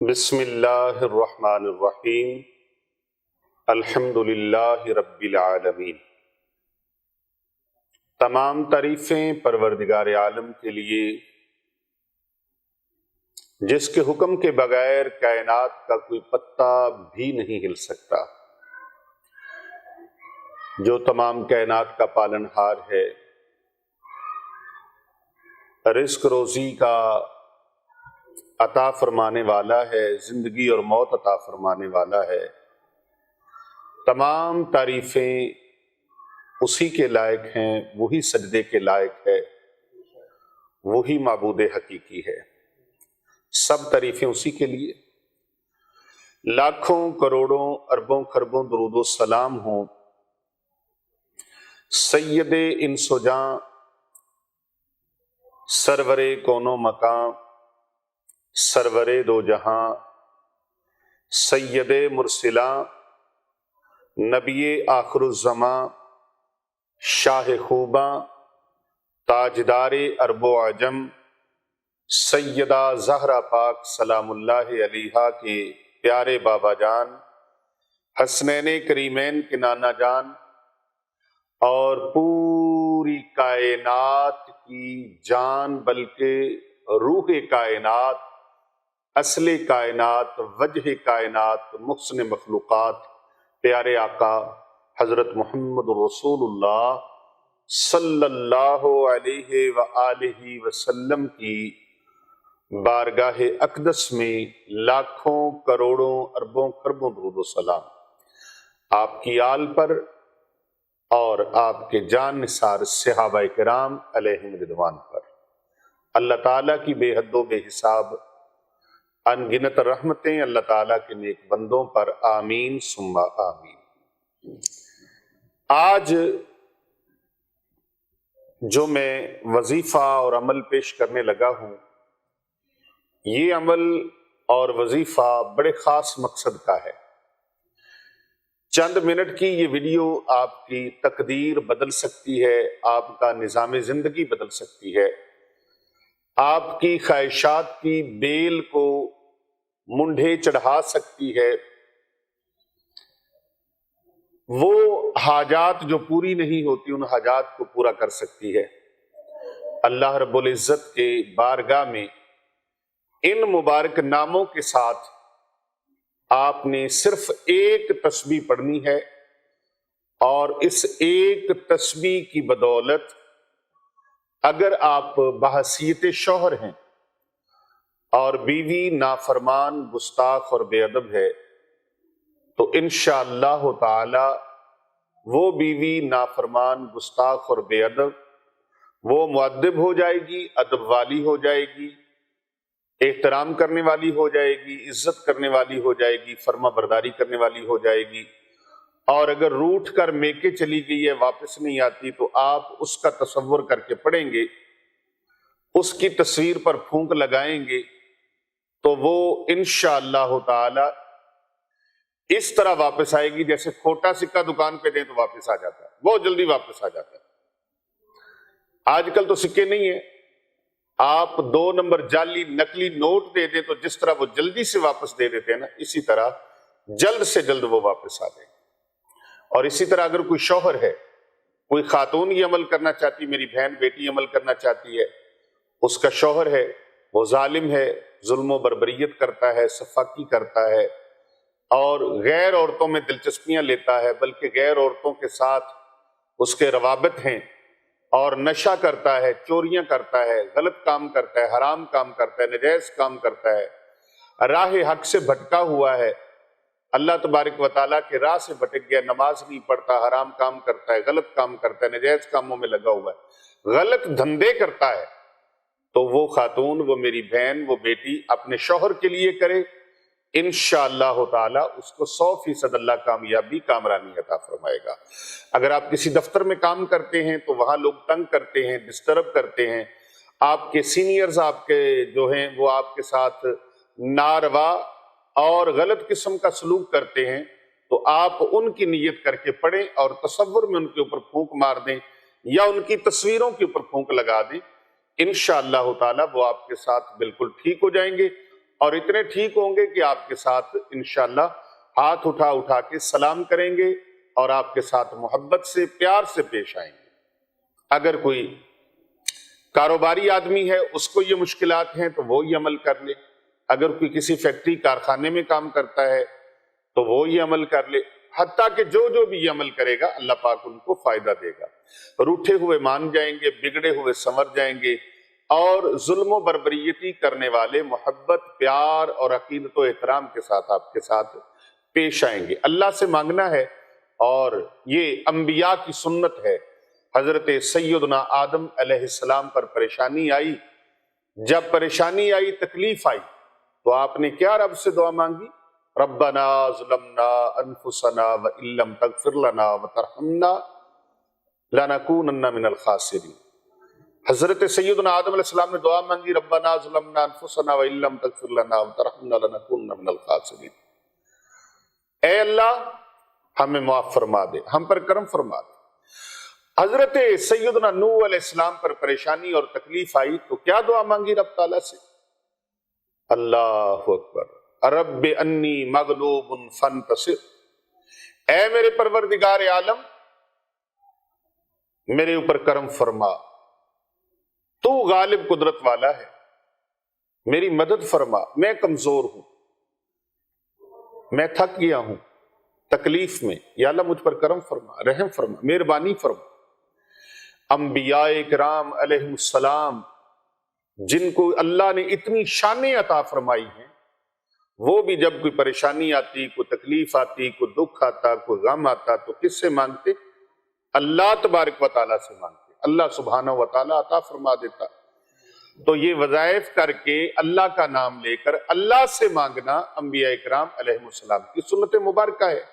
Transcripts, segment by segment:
بسم اللہ الرحمن الرحیم الحمد للہ رب العالمین۔ تمام تعریفیں پروردگار عالم کے لیے، جس کے حکم کے بغیر کائنات کا کوئی پتا بھی نہیں ہل سکتا، جو تمام کائنات کا پالنہار ہے، رزق روزی کا عطا فرمانے والا ہے، زندگی اور موت عطا فرمانے والا ہے۔ تمام تعریفیں اسی کے لائق ہیں، وہی سجدے کے لائق ہے، وہی معبود حقیقی ہے۔ سب تعریفیں اسی کے لیے۔ لاکھوں کروڑوں اربوں خربوں درود و سلام ہوں سید انس و جاں، سرور کون و مکان، سرور دو جہاں، سید مرسلاں، نبی آخر الزماں، شاہ خوباں، تاجدار عرب و عجم، سیدہ زہرا پاک سلام اللہ علیہا کے پیارے بابا جان، حسنین کریمین کے نانا جان، اور پوری کائنات کی جان بلکہ روح کائنات، اصل کائنات، وجہ کائنات، محسن مخلوقات، پیارے آقا حضرت محمد رسول اللہ صلی اللہ علیہ وآلہ وسلم کی بارگاہ اقدس میں لاکھوں کروڑوں اربوں خربوں درود و سلام آپ کی آل پر اور آپ کے جان نثار صحابہ کرام علیہم رضوان پر۔ اللہ تعالیٰ کی بے حد و بے حساب ان گنت رحمتیں اللہ تعالیٰ کے نیک بندوں پر آمین ثم آمین۔ آج جو میں وظیفہ اور عمل پیش کرنے لگا ہوں، یہ عمل اور وظیفہ بڑے خاص مقصد کا ہے۔ چند منٹ کی یہ ویڈیو آپ کی تقدیر بدل سکتی ہے، آپ کا نظام زندگی بدل سکتی ہے، آپ کی خواہشات کی بیل کو منڈھے چڑھا سکتی ہے، وہ حاجات جو پوری نہیں ہوتی ان حاجات کو پورا کر سکتی ہے۔ اللہ رب العزت کے بارگاہ میں ان مبارک ناموں کے ساتھ آپ نے صرف ایک تسبیح پڑھنی ہے، اور اس ایک تسبیح کی بدولت اگر آپ بحیثیت شوہر ہیں اور بیوی نافرمان، گستاخ اور بے ادب ہے، تو انشاءاللہ تعالی وہ بیوی نافرمان، گستاخ اور بے ادب وہ مؤدب ہو جائے گی، ادب والی ہو جائے گی، احترام کرنے والی ہو جائے گی، عزت کرنے والی ہو جائے گی، فرما برداری کرنے والی ہو جائے گی۔ اور اگر روٹھ کر میکے چلی گئی ہے، واپس نہیں آتی، تو آپ اس کا تصور کر کے پڑھیں گے، اس کی تصویر پر پھونک لگائیں گے، تو وہ انشاءاللہ تعالی اس طرح واپس آئے گی جیسے کھوٹا سکہ دکان پہ دیں تو واپس آ جاتا ہے، بہت جلدی واپس آ جاتا ہے۔ آج کل تو سکے نہیں ہیں، آپ 2 نمبر جعلی نقلی نوٹ دے دیں تو جس طرح وہ جلدی سے واپس دے دیتے ہیں نا، اسی طرح جلد سے جلد وہ واپس آ جائیں۔ اور اسی طرح اگر کوئی شوہر ہے، کوئی خاتون یہ عمل کرنا چاہتی، میری بہن بیٹی عمل کرنا چاہتی ہے، اس کا شوہر ہے وہ ظالم ہے، ظلم و بربریت کرتا ہے، سفاکی کرتا ہے، اور غیر عورتوں میں دلچسپیاں لیتا ہے، بلکہ غیر عورتوں کے ساتھ اس کے روابط ہیں، اور نشہ کرتا ہے، چوریاں کرتا ہے، غلط کام کرتا ہے، حرام کام کرتا ہے، نجائز کام کرتا ہے، راہ حق سے بھٹکا ہوا ہے، اللہ تبارک و تعالیٰ کے راہ سے بھٹک گیا، نماز نہیں پڑھتا، حرام کام کرتا ہے، غلط کام کرتا ہے، نجائز کاموں میں لگا ہوا ہے، غلط دھندے کرتا ہے، تو وہ خاتون، وہ میری بہن، وہ بیٹی اپنے شوہر کے لیے کرے، انشاءاللہ تعالی اس کو 100% اللہ کامیابی، کامرانی عطا فرمائے گا۔ اگر آپ کسی دفتر میں کام کرتے ہیں تو وہاں لوگ تنگ کرتے ہیں، ڈسٹرب کرتے ہیں، آپ کے سینئرز آپ کے جو ہیں وہ آپ کے ساتھ ناروا اور غلط قسم کا سلوک کرتے ہیں، تو آپ ان کی نیت کر کے پڑھیں اور تصور میں ان کے اوپر پھونک مار دیں یا ان کی تصویروں کے اوپر پھونک لگا دیں، انشاءاللہ تعالی وہ آپ کے ساتھ بالکل ٹھیک ہو جائیں گے، اور اتنے ٹھیک ہوں گے کہ آپ کے ساتھ انشاءاللہ ہاتھ اٹھا اٹھا کے سلام کریں گے اور آپ کے ساتھ محبت سے پیار سے پیش آئیں گے۔ اگر کوئی کاروباری آدمی ہے اس کو یہ مشکلات ہیں تو وہ یہ عمل کر لے، اگر کوئی کسی فیکٹری کارخانے میں کام کرتا ہے تو وہ یہ عمل کر لے، حتیٰ کہ جو بھی یہ عمل کرے گا اللہ پاک ان کو فائدہ دے گا۔ روٹھے ہوئے مان جائیں گے، بگڑے ہوئے سنور جائیں گے، اور ظلم و بربریتی کرنے والے محبت، پیار اور عقیدت و احترام کے ساتھ آپ کے ساتھ پیش آئیں گے۔ اللہ سے مانگنا ہے، اور یہ انبیاء کی سنت ہے۔ حضرت سیدنا آدم علیہ السلام پر پریشانی آئی، جب پریشانی آئی، تکلیف آئی، تو آپ نے کیا رب سے دعا مانگی؟ ربنا ظلمنا انفسنا وان لم تغفر لنا وترحمنا لنکونن من الخاسرین۔ حضرت سیدنا آدم علیہ السلام نے دعا مانگی، ربنا ظلمنا انفسنا وان لم تغفر لنا وترحمنا لنکونن من الخاسرین۔ اے اللہ ہمیں معاف فرما دے، ہم پر کرم فرما دے۔ حضرت سیدنا نوح علیہ السلام پر پریشانی اور تکلیف آئی تو کیا دعا مانگی رب تعالیٰ سے؟ اللہ اکبر، رب انی مغلوب فانتصر، اے میرے پروردگار عالم میرے اوپر کرم فرما، تو غالب قدرت والا ہے، میری مدد فرما، میں کمزور ہوں، میں تھک گیا ہوں تکلیف میں، یا اللہ مجھ پر کرم فرما، رحم فرما، مہربانی فرما۔ انبیاء کرام علیہ السلام جن کو اللہ نے اتنی شانیں عطا فرمائی ہیں، وہ بھی جب کوئی پریشانی آتی، کوئی تکلیف آتی، کوئی دکھ آتا، کوئی غم آتا تو کس سے مانگتے؟ اللہ تبارک و تعالیٰ سے مانگتے، اللہ سبحانہ و تعالیٰ عطا فرما دیتا۔ تو یہ وظائف کر کے اللہ کا نام لے کر اللہ سے مانگنا انبیاء کرام علیہ السلام کی سنت مبارکہ ہے۔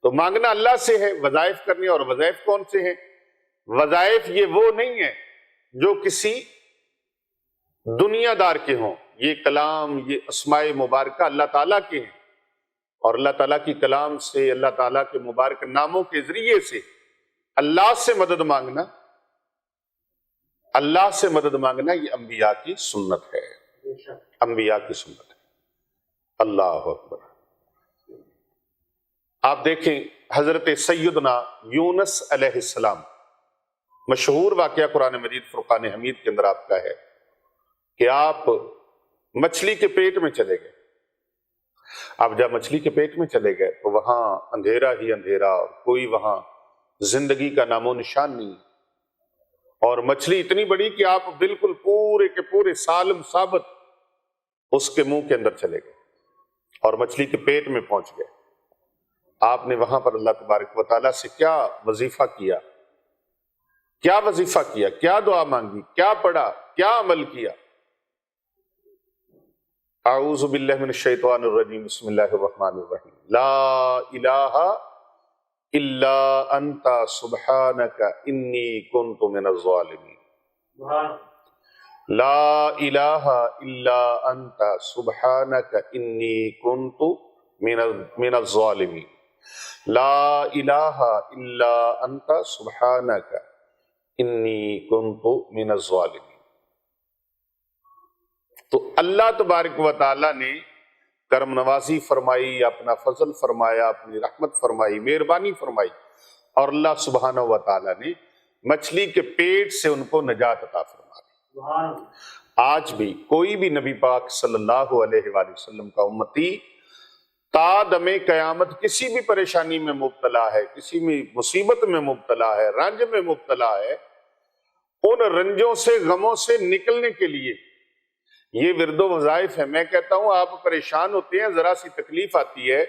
تو مانگنا اللہ سے ہے، وظائف کرنے، اور وظائف کون سے ہیں؟ وظائف یہ وہ نہیں ہے جو کسی دنیا دار کے ہوں، یہ کلام، یہ اسماء مبارکہ اللہ تعالیٰ کے ہیں، اور اللہ تعالیٰ کی کلام سے، اللہ تعالیٰ کے مبارک ناموں کے ذریعے سے اللہ سے مدد مانگنا، اللہ سے مدد مانگنا یہ انبیاء کی سنت ہے، انبیاء کی سنت ہے۔ اللہ اکبر۔ آپ دیکھیں حضرت سیدنا یونس علیہ السلام، مشہور واقعہ قرآن مجید فرقان حمید کے اندر آپ کا ہے کہ آپ مچھلی کے پیٹ میں چلے گئے۔ آپ جب مچھلی کے پیٹ میں چلے گئے تو وہاں اندھیرا ہی اندھیرا، اور کوئی وہاں زندگی کا نام و نشان نہیں، اور مچھلی اتنی بڑی کہ آپ بالکل پورے کے پورے سالم ثابت اس کے منہ کے اندر چلے گئے اور مچھلی کے پیٹ میں پہنچ گئے۔ آپ نے وہاں پر اللہ تبارک و تعالیٰ سے کیا وظیفہ کیا، کیا وظیفہ کیا، کیا دعا مانگی، کیا پڑھا، کیا عمل کیا؟ اعوذ باللہ من الشیطان الرجیم، بسم اللہ الرحمن الرحیم، لا الہ الا انت سبحانک انی کنت من الظالمین، لا الہ الا انت سبحانک انی کنت من الظالمین، لا الہ الا انت سبحانک انی کنت من الظالمین۔ تو اللہ تبارک و تعالیٰ نے کرم نوازی فرمائی، اپنا فضل فرمایا، اپنی رحمت فرمائی، مہربانی فرمائی، اور اللہ سبحانہ و تعالیٰ نے مچھلی کے پیٹ سے ان کو نجات عطا فرما دی۔ آج بھی کوئی بھی نبی پاک صلی اللہ علیہ وآلہ وسلم کا امتی تا دم قیامت کسی بھی پریشانی میں مبتلا ہے، کسی بھی مصیبت میں مبتلا ہے، رنج میں مبتلا ہے، ان رنجوں سے، غموں سے نکلنے کے لیے یہ ورد و وظائف ہے۔ میں کہتا ہوں آپ پریشان ہوتے ہیں، ذرا سی تکلیف آتی ہے،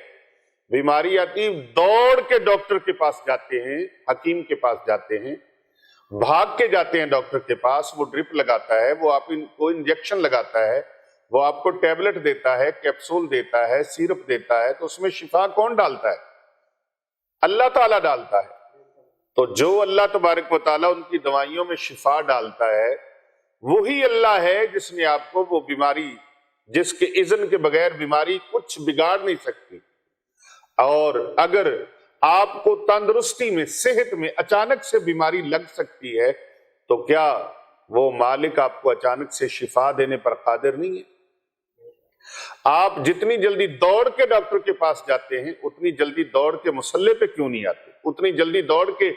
بیماری آتی، دوڑ کے ڈاکٹر کے پاس جاتے ہیں، حکیم کے پاس جاتے ہیں، بھاگ کے جاتے ہیں ڈاکٹر کے پاس، وہ ڈرپ لگاتا ہے، وہ آپ کو انجیکشن لگاتا ہے، وہ آپ کو ٹیبلٹ دیتا ہے، کیپسول دیتا ہے، سیرپ دیتا ہے، تو اس میں شفا کون ڈالتا ہے؟ اللہ تعالیٰ ڈالتا ہے۔ تو جو اللہ تبارک و تعالیٰ ان کی دوائیوں میں شفا ڈالتا ہے، وہی اللہ ہے جس نے آپ کو وہ بیماری، جس کے اذن کے بغیر بیماری کچھ بگاڑ نہیں سکتی۔ اور اگر آپ کو تندرستی میں، صحت میں اچانک سے بیماری لگ سکتی ہے تو کیا وہ مالک آپ کو اچانک سے شفا دینے پر قادر نہیں ہے؟ آپ جتنی جلدی دوڑ کے ڈاکٹر کے پاس جاتے ہیں اتنی جلدی دوڑ کے مصلے پہ کیوں نہیں آتے؟ اتنی جلدی دوڑ کے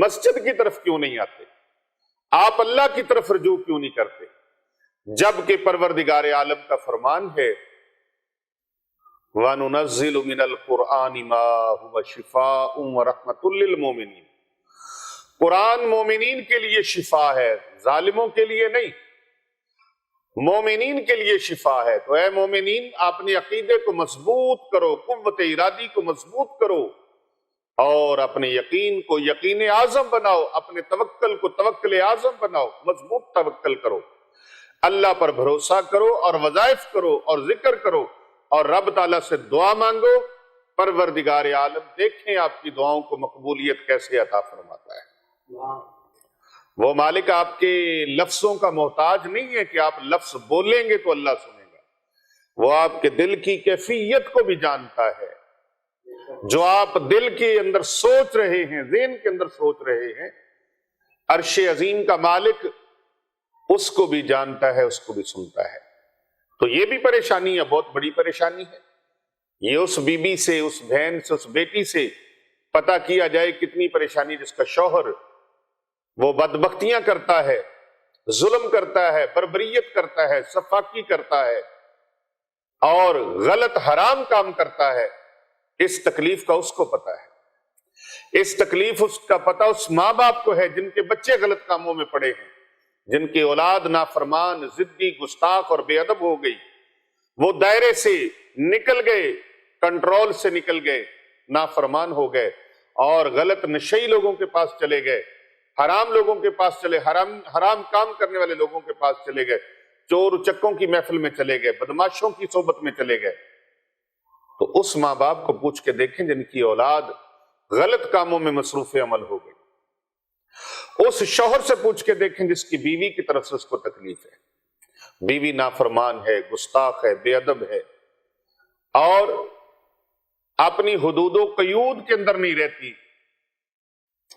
مسجد کی طرف کیوں نہیں آتے؟ آپ اللہ کی طرف رجوع کیوں نہیں کرتے؟ جبکہ پروردگار عالم کا فرمان ہے وَنُنَزِّلُ مِنَ الْقُرْآنِ مَا هُوَ شِفَاءٌ وَرَحْمَةٌ لِّلْمُؤْمِنِينَ، قرآن مومنین کے لیے شفا ہے، ظالموں کے لیے نہیں، مومنین کے لیے شفا ہے۔ تو اے مومنین، اپنے عقیدے کو مضبوط کرو، قوت ارادی کو مضبوط کرو، اور اپنے یقین کو یقین اعظم بناؤ، اپنے توکل کو توکل اعظم بناؤ، مضبوط توکل کرو، اللہ پر بھروسہ کرو اور وظائف کرو اور ذکر کرو اور رب تعالیٰ سے دعا مانگو۔ پروردگار عالم دیکھیں آپ کی دعاؤں کو مقبولیت کیسے عطا فرماتا ہے۔ وہ مالک آپ کے لفظوں کا محتاج نہیں ہے کہ آپ لفظ بولیں گے تو اللہ سنے گا، وہ آپ کے دل کی کیفیت کو بھی جانتا ہے۔ جو آپ دل کے اندر سوچ رہے ہیں، ذہن کے اندر سوچ رہے ہیں، عرش عظیم کا مالک اس کو بھی جانتا ہے، اس کو بھی سنتا ہے۔ تو یہ بھی پریشانی ہے، بہت بڑی پریشانی ہے۔ یہ اس بی بی سے، اس بہن سے، اس بیٹی سے پتہ کیا جائے کتنی پریشانی، جس کا شوہر وہ بدبختیاں کرتا ہے، ظلم کرتا ہے، بربریت کرتا ہے، سفاکی کرتا ہے اور غلط حرام کام کرتا ہے۔ اس تکلیف کا اس کو پتہ ہے۔ اس تکلیف اس کا پتہ اس ماں باپ کو ہے جن کے بچے غلط کاموں میں پڑے ہیں، جن کی اولاد نافرمان، ضدی، گستاخ اور بے ادب ہو گئی، وہ دائرے سے نکل گئے، کنٹرول سے نکل گئے، نافرمان ہو گئے اور غلط نشئی لوگوں کے پاس چلے گئے، حرام لوگوں کے پاس چلے، حرام کام کرنے والے لوگوں کے پاس چلے گئے، چور چکوں کی محفل میں چلے گئے، بدماشوں کی صحبت میں چلے گئے۔ تو اس ماں باپ کو پوچھ کے دیکھیں جن کی اولاد غلط کاموں میں مصروف عمل ہو گئی۔ اس شوہر سے پوچھ کے دیکھیں جس کی بیوی کی طرف سے اس کو تکلیف ہے، بیوی نافرمان ہے، گستاخ ہے، بے ادب ہے اور اپنی حدود و قیود کے اندر نہیں رہتی۔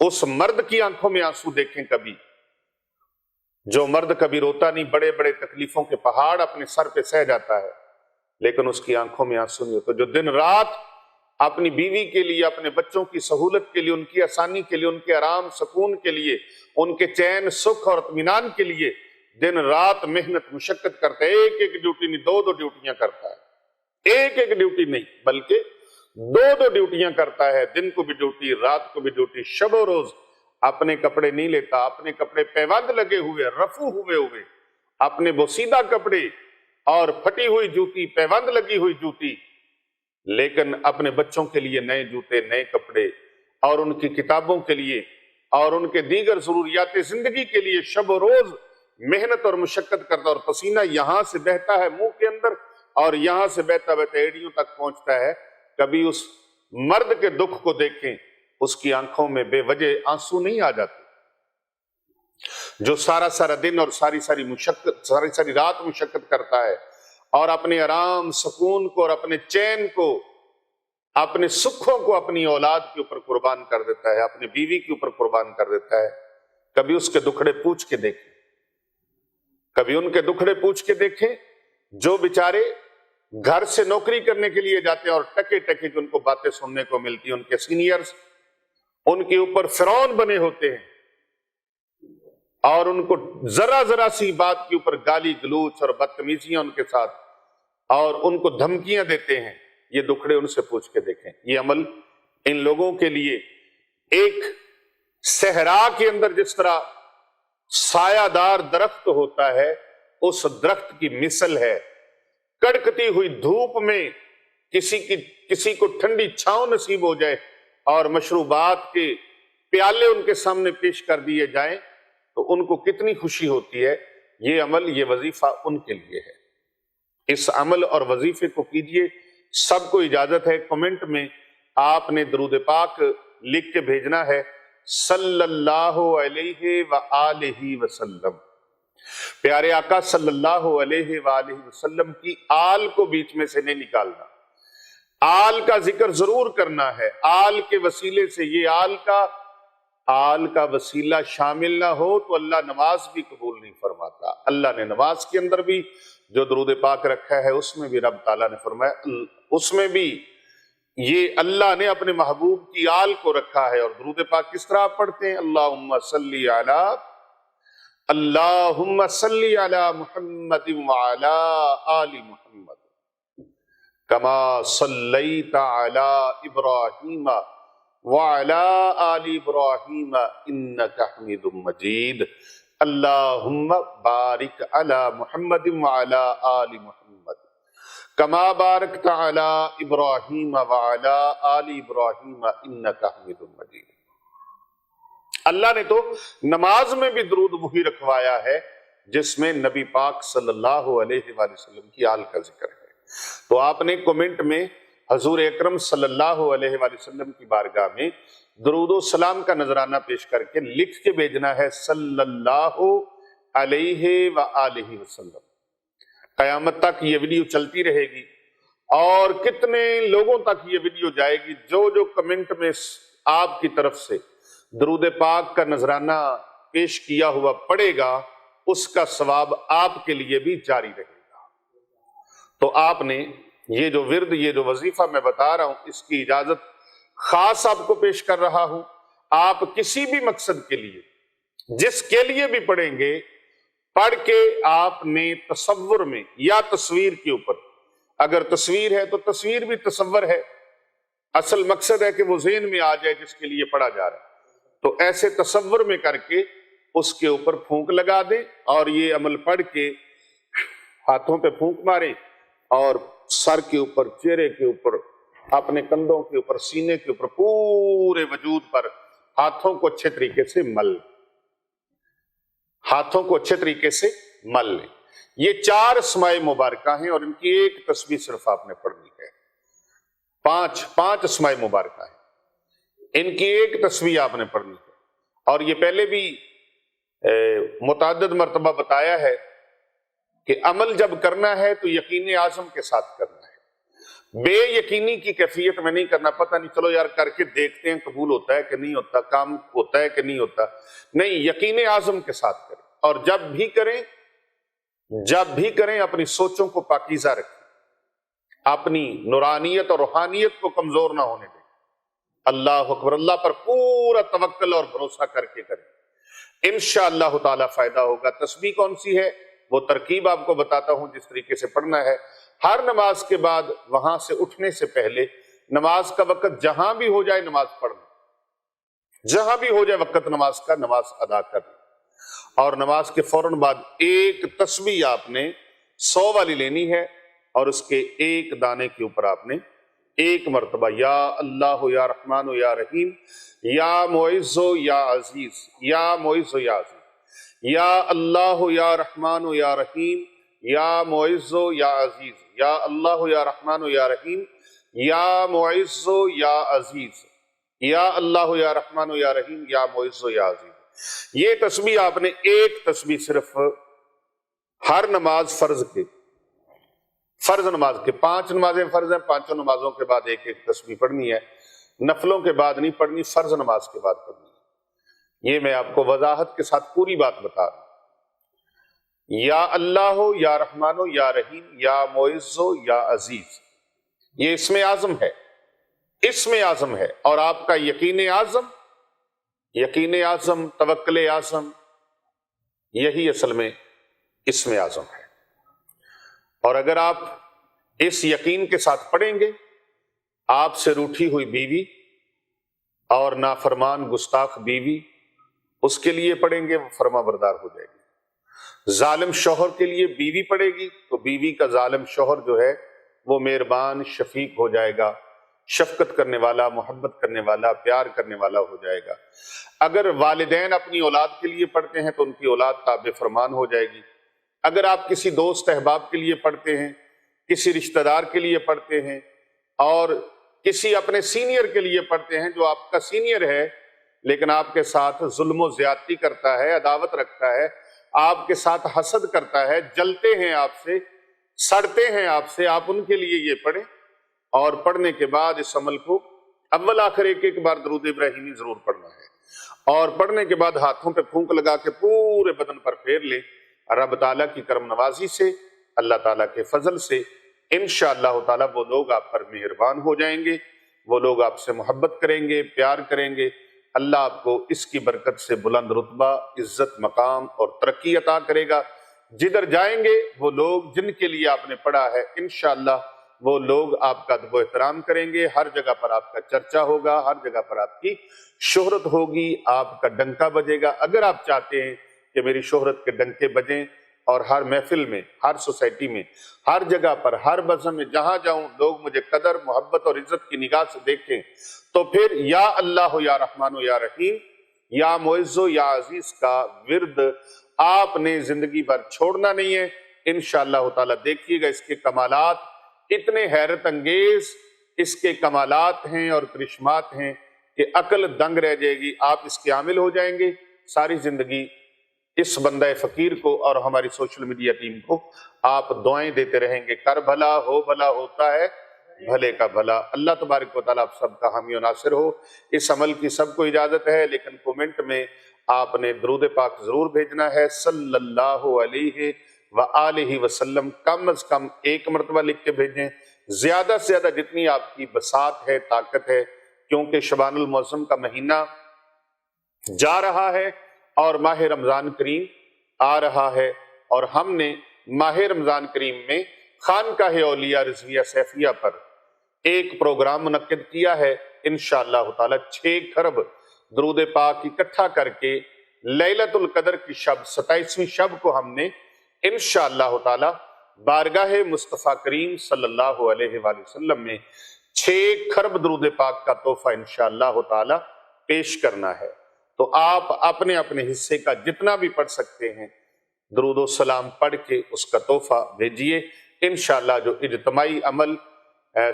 اس مرد کی آنکھوں میں آنسو دیکھیں کبھی، جو مرد کبھی روتا نہیں، بڑے بڑے تکلیفوں کے پہاڑ اپنے سر پہ سہ جاتا ہے لیکن اس کی آنکھوں میں آنسو نہیں ہوتا، جو دن رات اپنی بیوی کے لیے، اپنے بچوں کی سہولت کے لیے، ان کی آسانی کے لیے، ان کے آرام سکون کے لیے، ان کے چین سکھ اور اطمینان کے لیے دن رات محنت مشقت کرتا ہے۔ ایک ایک ڈیوٹی نہیں، دو دو ڈیوٹیاں کرتا ہے، ایک ایک ڈیوٹی نہیں بلکہ دو دو ڈیوٹیاں کرتا ہے، دن کو بھی ڈیوٹی، رات کو بھی ڈیوٹی، شب و روز اپنے کپڑے نہیں لیتا، اپنے کپڑے پیوند لگے ہوئے، رفو ہوئے اپنے بوسیدہ کپڑے اور پھٹی ہوئی جوتی، پیوند لگی ہوئی جوتی، لیکن اپنے بچوں کے لیے نئے جوتے، نئے کپڑے اور ان کی کتابوں کے لیے اور ان کے دیگر ضروریات زندگی کے لیے شب و روز محنت اور مشقت کرتا، اور پسینہ یہاں سے بہتا ہے منہ کے اندر اور یہاں سے بہتا بہتا ایڑیوں تک پہنچتا ہے۔ کبھی اس مرد کے دکھ کو دیکھیں، اس کی آنکھوں میں بے وجہ آنسو نہیں آ جاتے، جو سارا سارا دن اور ساری ساری رات مشقت کرتا ہے اور اپنے آرام سکون کو اور اپنے چین کو، اپنے سکھوں کو اپنی اولاد کے اوپر قربان کر دیتا ہے، اپنی بیوی کے اوپر قربان کر دیتا ہے۔ کبھی اس کے دکھڑے پوچھ کے دیکھیں، کبھی ان کے دکھڑے پوچھ کے دیکھیں جو بیچارے گھر سے نوکری کرنے کے لیے جاتے ہیں اور ٹکے ٹکے کی ان کو باتیں سننے کو ملتی ہیں، ان کے سینئرز ان کے اوپر فرعون بنے ہوتے ہیں اور ان کو ذرا ذرا سی بات کے اوپر گالی گلوچ اور بدتمیزیاں ان کے ساتھ اور ان کو دھمکیاں دیتے ہیں۔ یہ دکھڑے ان سے پوچھ کے دیکھیں۔ یہ عمل ان لوگوں کے لیے ایک صحرا کے اندر جس طرح سایہ دار درخت ہوتا ہے، اس درخت کی مثل ہے۔ کڑکتی ہوئی دھوپ میں کسی کو ٹھنڈی چھاؤں نصیب ہو جائے اور مشروبات کے پیالے ان کے سامنے پیش کر دیے جائیں تو ان کو کتنی خوشی ہوتی ہے۔ یہ عمل، یہ وظیفہ ان کے لیے ہے۔ اس عمل اور وظیفے کو کیجئے۔ سب کو اجازت ہے کمنٹ میں آپ نے درود پاک لکھ کے بھیجنا ہے، صلی اللہ علیہ وآلہ وسلم۔ پیارے آقا صلی اللہ علیہ وآلہ وسلم کی آل کو بیچ میں سے نہیں نکالنا، آل کا ذکر ضرور کرنا ہے۔ آل کے وسیلے سے، یہ آل کا وسیلہ شامل نہ ہو تو اللہ نماز بھی قبول نہیں فرماتا۔ اللہ نے نماز کے اندر بھی جو درود پاک رکھا ہے اس میں بھی رب تعالیٰ نے فرمایا اس میں بھی یہ اللہ نے اپنے محبوب کی آل کو رکھا ہے۔ اور درود پاک کس طرح آپ پڑھتے ہیں؟ اللہم صلی علی محمد وعلی آل محمد کما صلیت علی ابراہیم وعلی آل ابراہیم انک حمید مجید اللہم بارک علی محمد وعلی آل محمد کما بارکت علی ابراہیم وعلی آل ابراہیم انک حمید مجید۔ اللہ نے تو نماز میں بھی درود وہی رکھوایا ہے جس میں نبی پاک صلی اللہ علیہ وآلہ وسلم کی آل کا ذکر ہے۔ تو آپ نے کومنٹ میں حضور اکرم صلی اللہ علیہ وآلہ وسلم کی بارگاہ میں درود و سلام کا نذرانہ پیش کر کے لکھ کے بھیجنا ہے صلی اللہ علیہ وآلہ وسلم۔ قیامت تک یہ ویڈیو چلتی رہے گی اور کتنے لوگوں تک یہ ویڈیو جائے گی جو کمنٹ میں آپ کی طرف سے درود پاک کا نذرانہ پیش کیا ہوا پڑے گا اس کا ثواب آپ کے لیے بھی جاری رہے گا۔ تو آپ نے یہ جو ورد یہ جو وظیفہ میں بتا رہا ہوں اس کی اجازت خاص آپ کو پیش کر رہا ہوں۔ آپ کسی بھی مقصد کے لیے جس کے لیے بھی پڑھیں گے پڑھ کے آپ نے تصور میں یا تصویر کے اوپر، اگر تصویر ہے تو تصویر بھی تصور ہے، اصل مقصد ہے کہ وہ ذہن میں آ جائے جس کے لیے پڑھا جا رہا ہے، تو ایسے تصور میں کر کے اس کے اوپر پھونک لگا دیں اور یہ عمل پڑھ کے ہاتھوں پہ پھونک ماریں اور سر کے اوپر، چہرے کے اوپر، اپنے کندھوں کے اوپر، سینے کے اوپر، پورے وجود پر ہاتھوں کو اچھے طریقے سے مل لیں، ہاتھوں کو اچھے طریقے سے مل لیں۔ یہ 4 اسماء مبارکہ ہیں اور ان کی ایک تسبیح صرف آپ نے پڑھنی ہے۔ 5 اسماء مبارکہ ہیں، ان کی ایک تسبیح آپ نے پڑھنی ہے۔ اور یہ پہلے بھی متعدد مرتبہ بتایا ہے کہ عمل جب کرنا ہے تو یقین عازم کے ساتھ کرنا ہے، بے یقینی کی کیفیت میں نہیں کرنا، پتہ نہیں چلو یار کر کے دیکھتے ہیں قبول ہوتا ہے کہ نہیں ہوتا، کام ہوتا ہے کہ نہیں ہوتا، نہیں، یقین عازم کے ساتھ کریں۔ اور جب بھی کریں اپنی سوچوں کو پاکیزہ رکھیں، اپنی نورانیت اور روحانیت کو کمزور نہ ہونے دیں، اللہ اکبر، اللہ پر پورا توکل اور بھروسہ کر کے کریں، انشاءاللہ تعالی فائدہ ہوگا۔ تسبیح کون سی ہے وہ ترکیب آپ کو بتاتا ہوں جس طریقے سے پڑھنا ہے۔ ہر نماز کے بعد وہاں سے اٹھنے سے پہلے نماز کا وقت جہاں بھی ہو جائے نماز پڑھنا، جہاں بھی ہو جائے وقت نماز کا، نماز ادا کرنا، اور نماز کے فوراً بعد ایک تسبیح آپ نے 100 والی لینی ہے اور اس کے ایک دانے کے اوپر آپ نے ایک مرتبہ یا اللہ یا رحمان یا رحیم یا معز یا عزیز یا معز یا عزیز یا اللہ یا رحمان یا رحیم یا معز یا عزیز یا اللہ یا رحمان یا رحیم یا معز یا عزیز یا اللہ یا رحمان یا رحیم یا معز یا عزیز۔ یہ تسبیح آپ نے ایک تسبیح صرف ہر نماز فرض نماز کے 5 نمازیں فرض ہیں، 5 نمازوں کے بعد ایک تسبیح پڑھنی ہے، نفلوں کے بعد نہیں پڑھنی، فرض نماز کے بعد پڑھنی ہے۔ یہ میں آپ کو وضاحت کے ساتھ پوری بات بتا رہا ہوں۔ یا اللہ ہو یا رحمان ہو یا رحیم یا معز ہو یا عزیز، یہ اسم اعظم ہے اور آپ کا یقین اعظم، توکل اعظم، یہی اصل میں اسم اعظم ہے۔ اور اگر آپ اس یقین کے ساتھ پڑھیں گے، آپ سے روٹھی ہوئی بیوی اور نافرمان گستاخ بیوی، اس کے لیے پڑھیں گے وہ فرما بردار ہو جائے گی۔ ظالم شوہر کے لیے بیوی پڑھے گی تو بیوی کا ظالم شوہر جو ہے وہ مہربان، شفیق ہو جائے گا، شفقت کرنے والا، محبت کرنے والا، پیار کرنے والا ہو جائے گا۔ اگر والدین اپنی اولاد کے لیے پڑھتے ہیں تو ان کی اولاد تابع فرمان ہو جائے گی۔ اگر آپ کسی دوست احباب کے لیے پڑھتے ہیں، کسی رشتہ دار کے لیے پڑھتے ہیں اور کسی اپنے سینئر کے لیے پڑھتے ہیں جو آپ کا سینئر ہے لیکن آپ کے ساتھ ظلم و زیادتی کرتا ہے، عداوت رکھتا ہے، آپ کے ساتھ حسد کرتا ہے، جلتے ہیں آپ سے، سڑتے ہیں آپ سے، آپ ان کے لیے یہ پڑھیں۔ اور پڑھنے کے بعد اس عمل کو اول آخر ایک بار درود ابراہیمی ضرور پڑھنا ہے، اور پڑھنے کے بعد ہاتھوں پہ پھونک لگا کے پورے بدن پر پھیر لیں۔ رب تعالیٰ کی کرم نوازی سے اللہ تعالیٰ کے فضل سے انشاءاللہ تعالیٰ وہ لوگ آپ پر مہربان ہو جائیں گے، وہ لوگ آپ سے محبت کریں گے، پیار کریں گے۔ اللہ آپ کو اس کی برکت سے بلند رتبہ، عزت، مقام اور ترقی عطا کرے گا۔ جدھر جائیں گے وہ لوگ جن کے لیے آپ نے پڑھا ہے انشاءاللہ وہ لوگ آپ کا ادب و احترام کریں گے، ہر جگہ پر آپ کا چرچا ہوگا، ہر جگہ پر آپ کی شہرت ہوگی، آپ کا ڈنکا بجے گا۔ اگر آپ چاہتے ہیں کہ میری شہرت کے ڈنکے بجیں اور ہر محفل میں، ہر سوسائٹی میں، ہر جگہ پر، ہر مذہب میں جہاں جاؤں لوگ مجھے قدر، محبت اور عزت کی نگاہ سے دیکھیں، تو پھر یا اللہ یا رحمان یا رحیم، یا معز یا عزیز کا ورد آپ نے زندگی بھر چھوڑنا نہیں ہے۔ انشاءاللہ تعالیٰ دیکھیے گا اس کے کمالات اتنے حیرت انگیز اس کے کمالات ہیں اور کرشمات ہیں کہ عقل دنگ رہ جائے گی۔ آپ اس کے عامل ہو جائیں گے، ساری زندگی اس بندہ فقیر کو اور ہماری سوشل میڈیا ٹیم کو آپ دعائیں دیتے رہیں گے، کر بھلا ہو بھلا ہوتا ہے بھلے کا بھلا۔ اللہ تبارک و تعالیٰ آپ سب کا حامی و ناصر ہو۔ اس عمل کی سب کو اجازت ہے، لیکن کومنٹ میں آپ نے درود پاک ضرور بھیجنا ہے، صلی اللہ علیہ وآلہ وسلم، کم از کم ایک مرتبہ لکھ کے بھیجیں، زیادہ سے زیادہ جتنی آپ کی بساط ہے، طاقت ہے، کیونکہ شعبان المعظم کا مہینہ جا رہا ہے اور ماہ رمضان کریم آ رہا ہے، اور ہم نے ماہ رمضان کریم میں خانقاہ اولیاء رضویہ سیفیہ پر ایک پروگرام منعقد کیا ہے۔ انشاءاللہ تعالی 6 خرب درود پاک اکٹھا کر کے لیلۃ القدر کی شب 27ویں شب کو ہم نے انشاءاللہ تعالی بارگاہ مصطفیٰ کریم صلی اللہ علیہ وآلہ وسلم میں 6 خرب درود پاک کا تحفہ انشاءاللہ تعالی پیش کرنا ہے۔ تو آپ اپنے اپنے حصے کا جتنا بھی پڑھ سکتے ہیں درود و سلام پڑھ کے اس کا تحفہ بھیجیے۔ انشاءاللہ جو اجتماعی عمل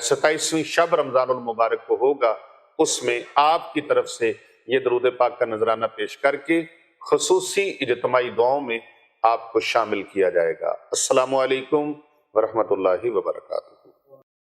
27ویں شب رمضان المبارک کو ہوگا اس میں آپ کی طرف سے یہ درود پاک کا نذرانہ پیش کر کے خصوصی اجتماعی دعاؤں میں آپ کو شامل کیا جائے گا۔ السلام علیکم ورحمۃ اللہ وبرکاتہ۔